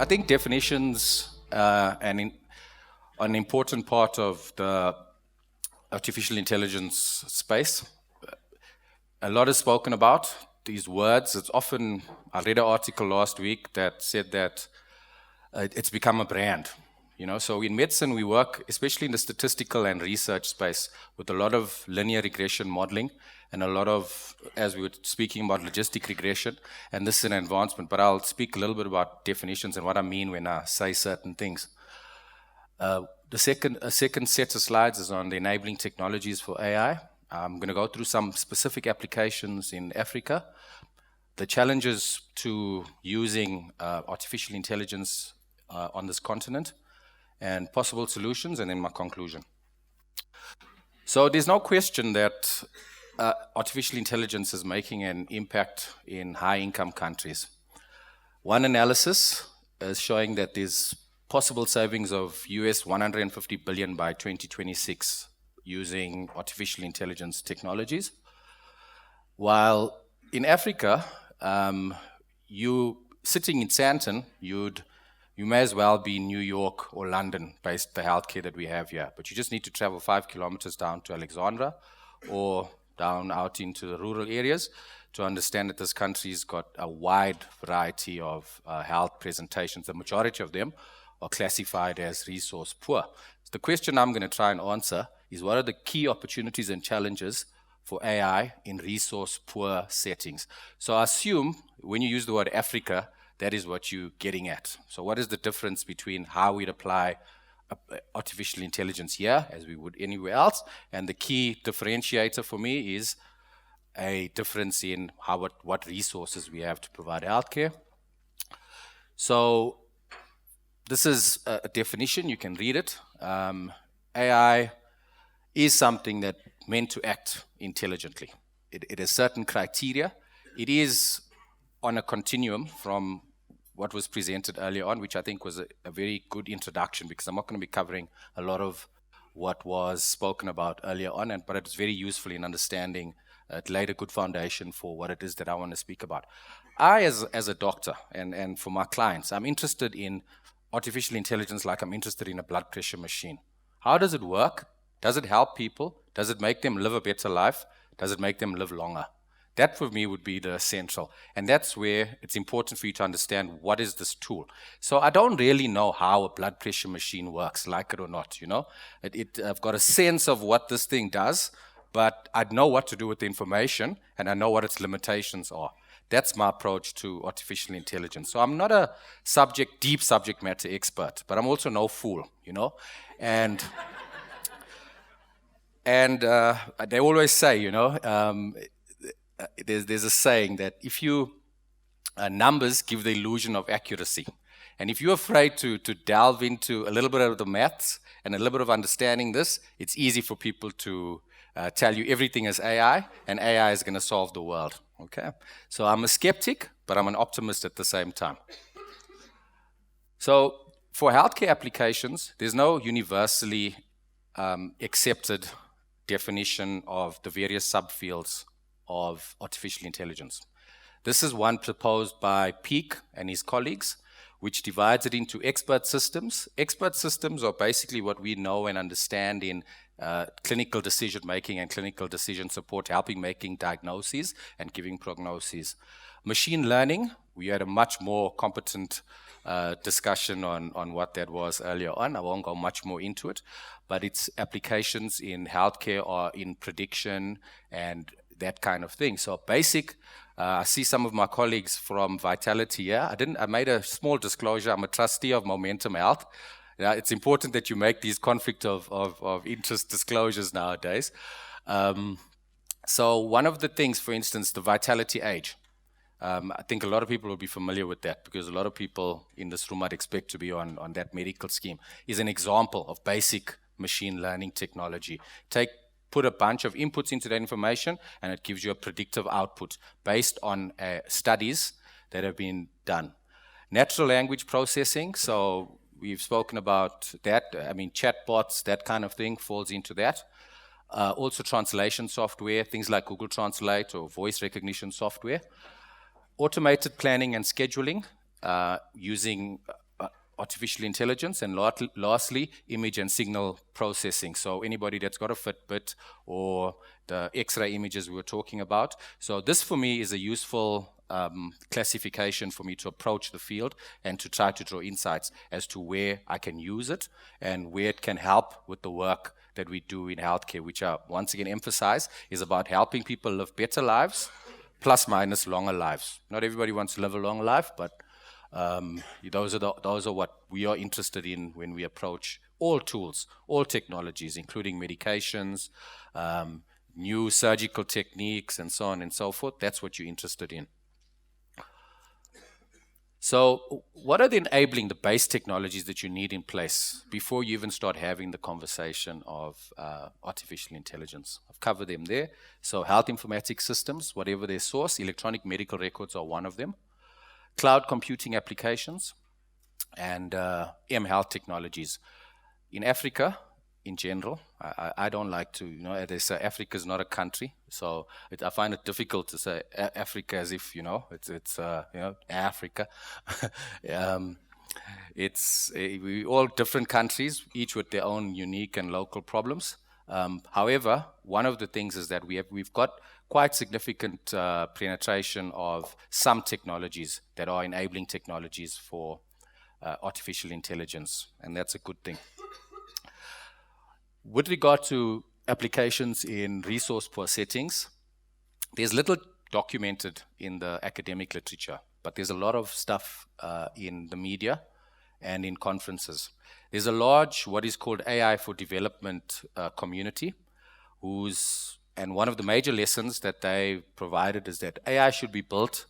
I think definitions an important part of the artificial intelligence space. A lot is spoken about these words. It's often, I read an article last week that said that it's become a brand. So in medicine we work, especially in the statistical and research space, with a lot of linear regression modeling and a lot of, as we were speaking about, logistic regression, and this is an advancement, but I'll speak a little bit about definitions and what I mean when I say certain things. The second set of slides is on the enabling technologies for AI. I'm going to go through some specific applications in Africa, the challenges to using artificial intelligence on this continent, and possible solutions, and then my conclusion. So there's no question that artificial intelligence is making an impact in high-income countries. One analysis is showing that there's possible savings of US $150 billion by 2026 using artificial intelligence technologies. While in Africa, you sitting in Sandton, you may as well be in New York or London based the healthcare that we have here. But you just need to travel 5 kilometers down to Alexandra or down out into the rural areas to understand that this country's got a wide variety of health presentations. The majority of them are classified as resource poor. So the question I'm going to try and answer is, what are the key opportunities and challenges for AI in resource poor settings? So I assume when you use the word Africa, that is what you're getting at. So what is the difference between how we'd apply artificial intelligence here as we would anywhere else? And the key differentiator for me is a difference in what resources we have to provide healthcare. So this is a definition, you can read it. AI is something that meant to act intelligently. It has certain criteria. It is on a continuum from what was presented earlier on, which I think was a very good introduction, because I'm not going to be covering a lot of what was spoken about earlier on, but it's very useful in understanding. It laid a good foundation for what it is that I want to speak about. I, as a doctor, and for my clients, I'm interested in artificial intelligence like I'm interested in a blood pressure machine. How does it work? Does it help people? Does it make them live a better life? Does it make them live longer? That for me would be the central. And that's where it's important for you to understand, what is this tool? So I don't really know how a blood pressure machine works, like it or not, I've got a sense of what this thing does, but I know what to do with the information, and I know what its limitations are. That's my approach to artificial intelligence. So I'm not a deep subject matter expert, but I'm also no fool, And they always say, there's a saying that if you numbers give the illusion of accuracy, and if you're afraid to delve into a little bit of the maths and a little bit of understanding this, it's easy for people to tell you everything is AI, and AI is going to solve the world. Okay, so I'm a skeptic, but I'm an optimist at the same time. So for healthcare applications, there's no universally accepted definition of the various subfields of artificial intelligence. This is one proposed by Peake and his colleagues, which divides it into expert systems. Expert systems are basically what we know and understand in clinical decision making and clinical decision support, helping making diagnoses and giving prognoses. Machine learning, we had a much more competent discussion on what that was earlier on. I won't go much more into it, but its applications in healthcare are in prediction and that kind of thing. So basic, I see some of my colleagues from Vitality here. I made a small disclosure. I'm a trustee of Momentum Health. It's important that you make these conflict of interest disclosures nowadays. So one of the things, for instance, the Vitality Age. I think a lot of people will be familiar with that, because a lot of people in this room I'd expect to be on that medical scheme, is an example of basic machine learning technology. Put a bunch of inputs into that information, and it gives you a predictive output based on studies that have been done. Natural language processing, so we've spoken about that. Chatbots, that kind of thing falls into that. Also translation software, things like Google Translate or voice recognition software. Automated planning and scheduling, using artificial intelligence, and lastly, image and signal processing. So anybody that's got a Fitbit or the X-ray images we were talking about. So this for me is a useful classification for me to approach the field and to try to draw insights as to where I can use it and where it can help with the work that we do in healthcare, which I once again emphasize is about helping people live better lives, plus minus longer lives. Not everybody wants to live a long life, but those are what we are interested in when we approach all tools, all technologies, including medications, new surgical techniques, and so on and so forth. That's what you're interested in. So what are the enabling, the base technologies that you need in place before you even start having the conversation of artificial intelligence? I've covered them there. So health informatics systems, whatever their source, electronic medical records are one of them. Cloud computing applications and M-health technologies. In Africa, in general, I don't like to, they say Africa is not a country, so I find it difficult to say Africa as if, it's Africa. We all different countries, each with their own unique and local problems. However, one of the things is that we've got quite significant penetration of some technologies that are enabling technologies for artificial intelligence, and that's a good thing. With regard to applications in resource-poor settings, there's little documented in the academic literature, but there's a lot of stuff in the media and in conferences. There's a large, what is called AI for development community, and one of the major lessons that they provided is that AI should be built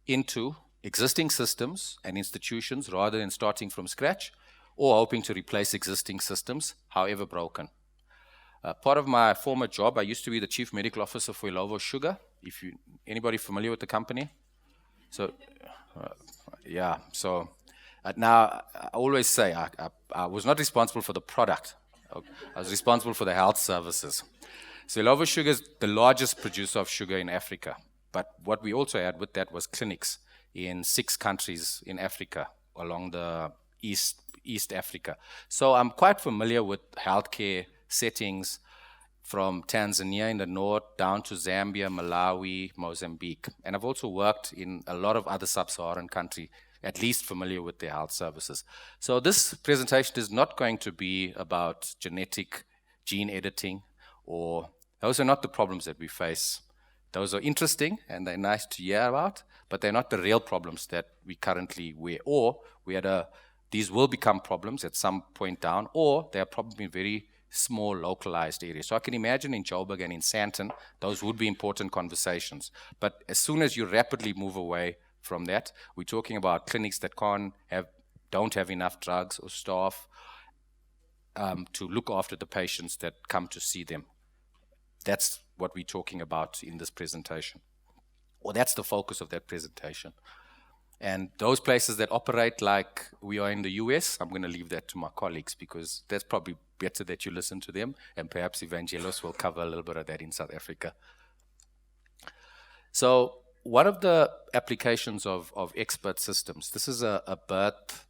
into existing systems and institutions rather than starting from scratch or hoping to replace existing systems, however broken. Part of my former job, I used to be the chief medical officer for Elton Sugar. Anybody familiar with the company? So, yeah. So now I always say I was not responsible for the product. I was responsible for the health services. So Elton Sugar is the largest producer of sugar in Africa. But what we also had with that was clinics in 6 countries in Africa along the East Africa. So I'm quite familiar with healthcare settings from Tanzania in the north down to Zambia, Malawi, Mozambique. And I've also worked in a lot of other sub-Saharan countries, at least familiar with their health services. So this presentation is not going to be about genetic gene editing, or those are not the problems that we face. Those are interesting and they're nice to hear about, but they're not the real problems that we currently these will become problems at some point down, or they are probably in very small localized areas. So I can imagine in Joburg and in Sandton, those would be important conversations. But as soon as you rapidly move away from that, we're talking about clinics that don't have enough drugs or staff to look after the patients that come to see them. That's what we're talking about in this presentation. Or that's the focus of that presentation. And those places that operate like we are in the US, I'm going to leave that to my colleagues because that's probably better that you listen to them, and perhaps Evangelos will cover a little bit of that in South Africa. So one of the applications of expert systems, this is a birth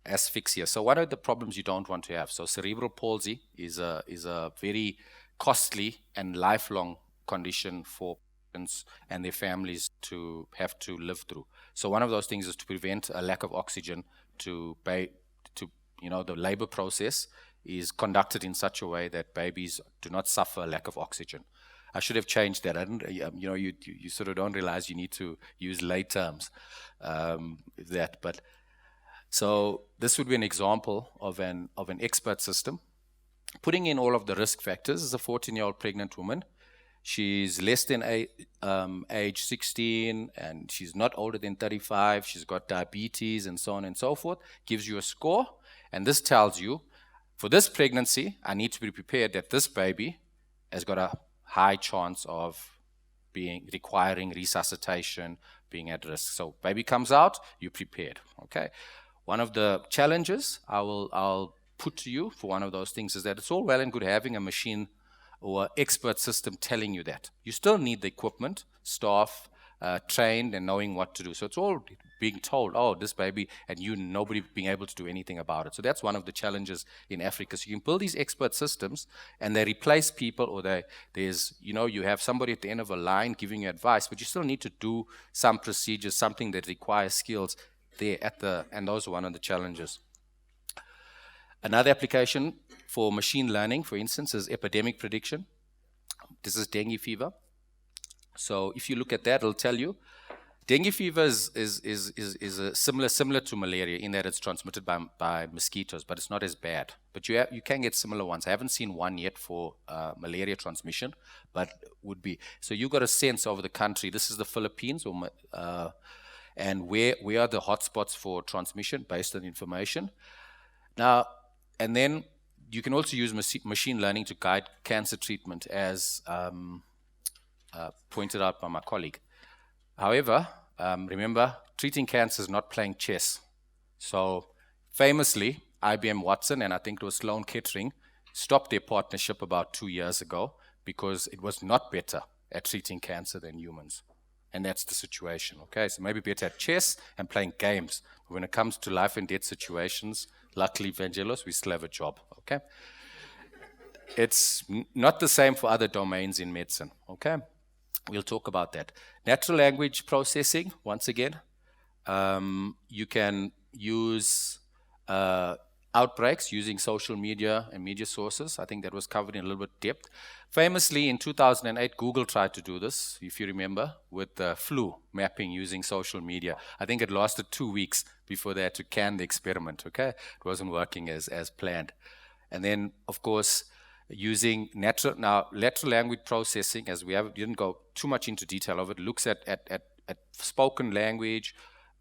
asphyxia. So what are the problems you don't want to have? So cerebral palsy is a very costly and lifelong condition for patients and their families to have to live through. So one of those things is to prevent a lack of oxygen the labor process is conducted in such a way that babies do not suffer a lack of oxygen. I should have changed that. I didn't, you sort of don't realize you need to use lay terms. So this would be an example of an expert system. Putting in all of the risk factors. As a 14-year-old pregnant woman, she's less than age 16, and she's not older than 35. She's got diabetes and so on and so forth. Gives you a score, and this tells you, for this pregnancy, I need to be prepared that this baby has got a high chance of requiring resuscitation, being at risk. So baby comes out, you're prepared. Okay. One of the challenges I'll put to you for one of those things is that it's all well and good having a machine or expert system telling you that. You still need the equipment, staff, trained and knowing what to do. So it's all being told, oh, this baby, and nobody being able to do anything about it. So that's one of the challenges in Africa. So you can build these expert systems, and they replace people, or you have somebody at the end of a line giving you advice, but you still need to do some procedures, something that requires skills there and those are one of the challenges. Another application for machine learning, for instance, is epidemic prediction. This is dengue fever. So if you look at that, it'll tell you dengue fever is similar to malaria in that it's transmitted by mosquitoes, but it's not as bad. But you can get similar ones. I haven't seen one yet for malaria transmission, but would be. So you got a sense over the country. This is the Philippines, and where are the hotspots for transmission based on information. Now, and then you can also use machine learning to guide cancer treatment, as pointed out by my colleague. However, remember, treating cancer is not playing chess. So famously, IBM Watson, and I think it was Sloan Kettering, stopped their partnership about 2 years ago because it was not better at treating cancer than humans. And that's the situation, okay? So maybe better at chess and playing games. But when it comes to life and death situations, luckily, Vangelos, we still have a job, okay? It's not the same for other domains in medicine, okay? We'll talk about that. Natural language processing, once again, you can use outbreaks using social media and media sources. I think that was covered in a little bit depth. Famously, in 2008, Google tried to do this, if you remember, with the flu mapping using social media. I think it lasted 2 weeks before they had to can the experiment, okay? It wasn't working as planned. And then, of course, using natural language processing, as we didn't go too much into detail of it, looks at spoken language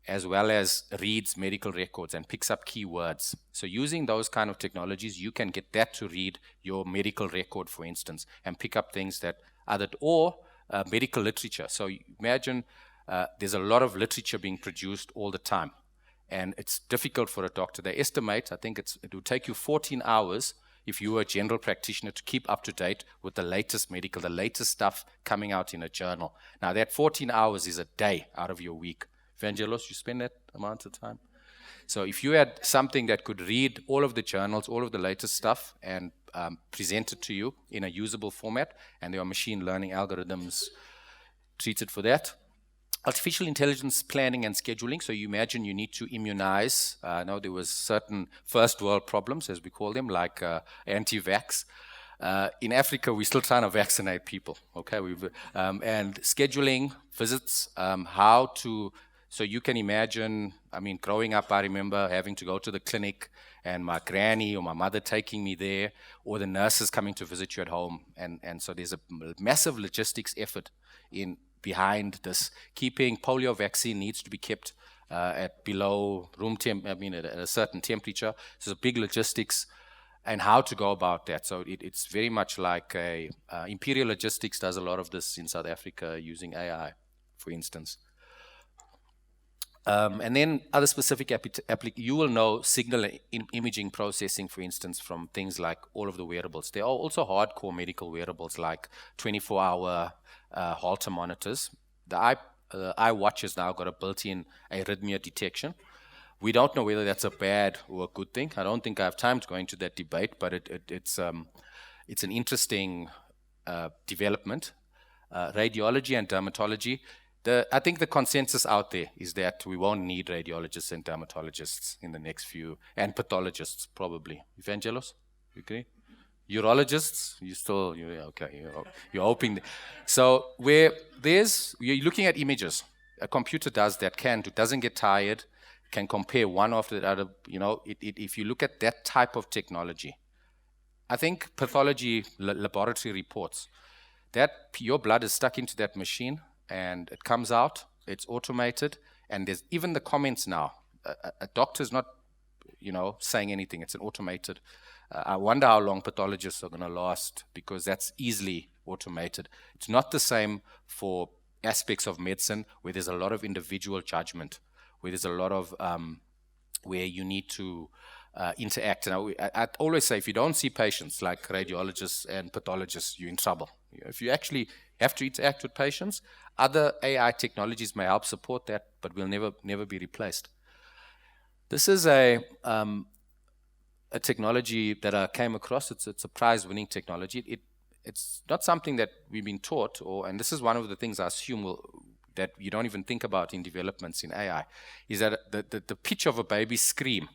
as well as reads medical records and picks up keywords. So using those kind of technologies, you can get that to read your medical record, for instance, and pick up things that or medical literature. So imagine there's a lot of literature being produced all the time, and it's difficult for a doctor. They estimate, I think it will take you 14 hours if you were a general practitioner to keep up to date with the latest stuff coming out in a journal. Now that 14 hours is a day out of your week. Vangelos, you spend that amount of time? So if you had something that could read all of the journals, all of the latest stuff, and present it to you in a usable format, and there are machine learning algorithms treated for that. Artificial intelligence planning and scheduling. So you imagine you need to immunize. I know there was certain first world problems, as we call them, like anti-vax. In Africa, we're still trying to vaccinate people. Okay, and scheduling visits, So you can imagine, growing up, I remember having to go to the clinic and my granny or my mother taking me there, or the nurses coming to visit you at home. And so there's a massive logistics effort behind this. Keeping polio vaccine needs to be kept at below room temp, at a certain temperature. So there's a big logistics and how to go about that. So it's very much like Imperial Logistics does a lot of this in South Africa using AI, for instance. And then other specific you will know signal imaging processing, for instance, from things like all of the wearables. There are also hardcore medical wearables like 24-hour Holter monitors. The iWatch has now got a built-in arrhythmia detection. We don't know whether that's a bad or a good thing. I don't think I have time to go into that debate, but it's an interesting development. Radiology and dermatology. I think the consensus out there is that we won't need radiologists and dermatologists in the next few, and pathologists probably. Evangelos, you agree? Urologists, you're hoping. So you're looking at images. A computer does that, doesn't get tired, can compare one after the other. If you look at that type of technology, I think pathology laboratory reports that your blood is stuck into that machine, and it comes out, it's automated, and there's even the comments now. A doctor's not, saying anything. It's an automated. I wonder how long pathologists are going to last, because that's easily automated. It's not the same for aspects of medicine where there's a lot of individual judgment, where there's a lot of where you need to interact. And I always say, if you don't see patients like radiologists and pathologists, you're in trouble. If you actually have to interact with patients, other AI technologies may help support that, but will never be replaced. This is a technology that I came across. It's a prize-winning technology. It's not something that we've been taught, and this is one of the things I assume that you don't even think about in developments in AI, is that the pitch of a baby's scream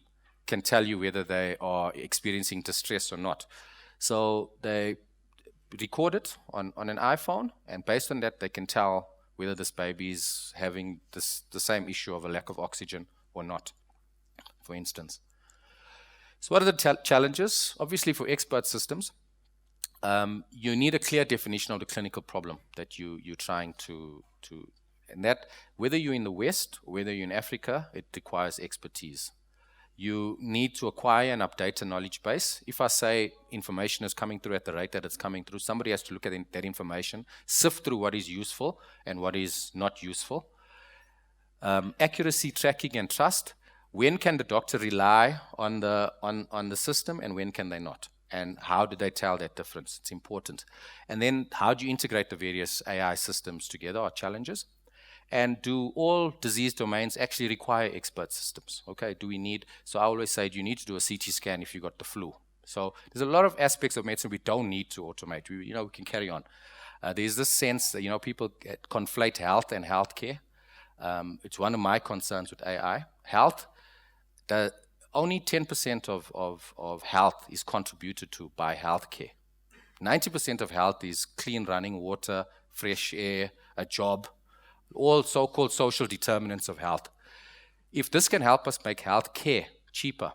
can tell you whether they are experiencing distress or not. So they record it on an iPhone, and based on that, they can tell whether this baby is having the same issue of a lack of oxygen or not, for instance. So what are the challenges? Obviously, for expert systems, you need a clear definition of the clinical problem that you're trying to and that, whether you're in the West or whether you're in Africa, it requires expertise. You need to acquire and update a knowledge base. If I say information is coming through at the rate that it's coming through, somebody has to look at that information, sift through what is useful and what is not useful. Accuracy, tracking, and trust. When can the doctor rely on the system, and when can they not? And how do they tell that difference? It's important. And then how do you integrate the various AI systems together are challenges. And do all disease domains actually require expert systems? Okay, so I always say, you need to do a CT scan if you got the flu. So there's a lot of aspects of medicine we don't need to automate. We can carry on. There's this sense that, people conflate health and healthcare. It's one of my concerns with AI. Health, only 10% of health is contributed to by healthcare. 90% of health is clean running water, fresh air, a job, all so-called social determinants of health. If this can help us make health care cheaper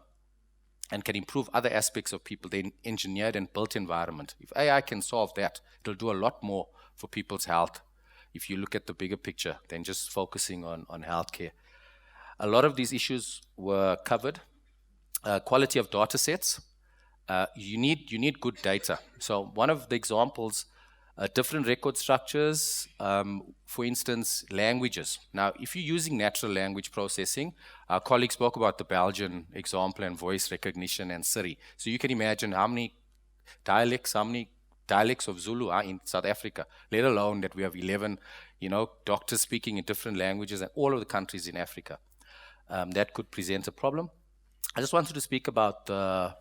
and can improve other aspects of people, the engineered and built environment, if AI can solve that, it'll do a lot more for people's health if you look at the bigger picture than just focusing on healthcare. A lot of these issues were covered. Quality of data sets. You need good data. So one of the examples, different record structures, for instance, languages. Now, if you're using natural language processing, our colleague spoke about the Belgian example and voice recognition and Siri. So you can imagine how many dialects of Zulu are in South Africa, let alone that we have 11, doctors speaking in different languages in all of the countries in Africa. That could present a problem. I just wanted to speak about the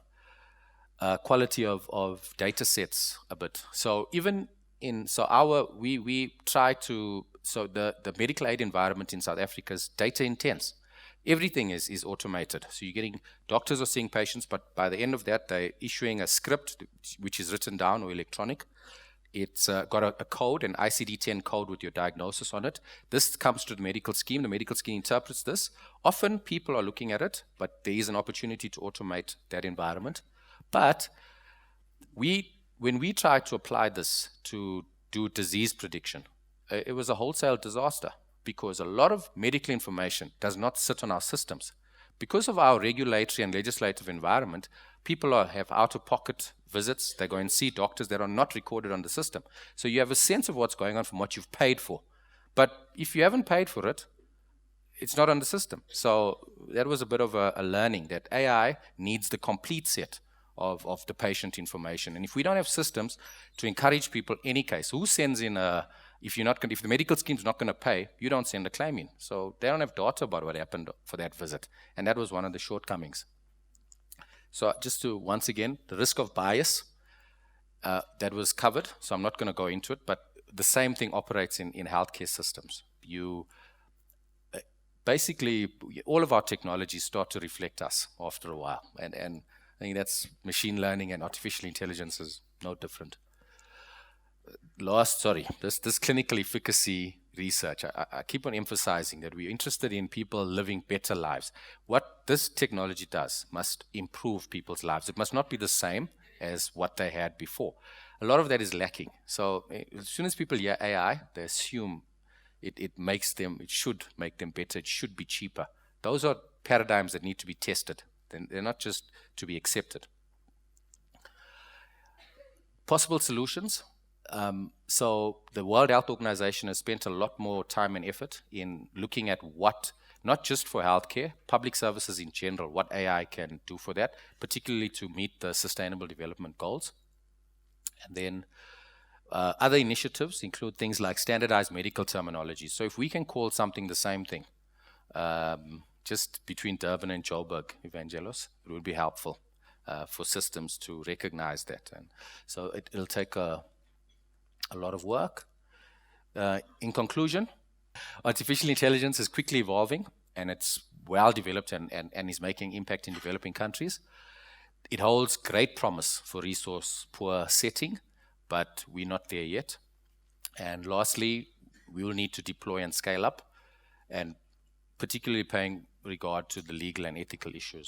quality of data sets a bit. So even we try to, the medical aid environment in South Africa is data intense. Everything is automated. So you're getting, doctors are seeing patients, but by the end of that, they're issuing a script which is written down or electronic. It's got a code, an ICD-10 code with your diagnosis on it. This comes to the medical scheme. The medical scheme interprets this. Often people are looking at it, but there is an opportunity to automate that environment. But when we tried to apply this to do disease prediction, it was a wholesale disaster because a lot of medical information does not sit on our systems. Because of our regulatory and legislative environment, people have out-of-pocket visits. They go and see doctors that are not recorded on the system. So you have a sense of what's going on from what you've paid for. But if you haven't paid for it, it's not on the system. So that was a bit of a learning that AI needs the complete set of the patient information. And if we don't have systems to encourage people, any case, who sends in if the medical scheme's not going to pay, you don't send a claim in. So they don't have data about what happened for that visit. And that was one of the shortcomings. So just to, once again, the risk of bias, that was covered. So I'm not going to go into it, but the same thing operates in healthcare systems. Basically, all of our technologies start to reflect us after a while. And I think that's machine learning and artificial intelligence is no different. This clinical efficacy research, I keep on emphasizing that we're interested in people living better lives. What this technology does must improve people's lives. It must not be the same as what they had before. A lot of that is lacking. So as soon as people hear AI, they assume it should make them better, it should be cheaper. Those are paradigms that need to be tested. They're not just to be accepted. Possible solutions. So the World Health Organization has spent a lot more time and effort in looking at what, not just for healthcare, public services in general, what AI can do for that, particularly to meet the Sustainable Development Goals. And then Other initiatives include things like standardized medical terminology. So if we can call something the same thing, just between Durban and Joburg, Evangelos, it would be helpful for systems to recognize that. And so it'll take a lot of work. In conclusion, artificial intelligence is quickly evolving, and it's well developed and is making impact in developing countries. It holds great promise for resource-poor setting, but we're not there yet. And lastly, we will need to deploy and scale up, and particularly paying regard to the legal and ethical issues.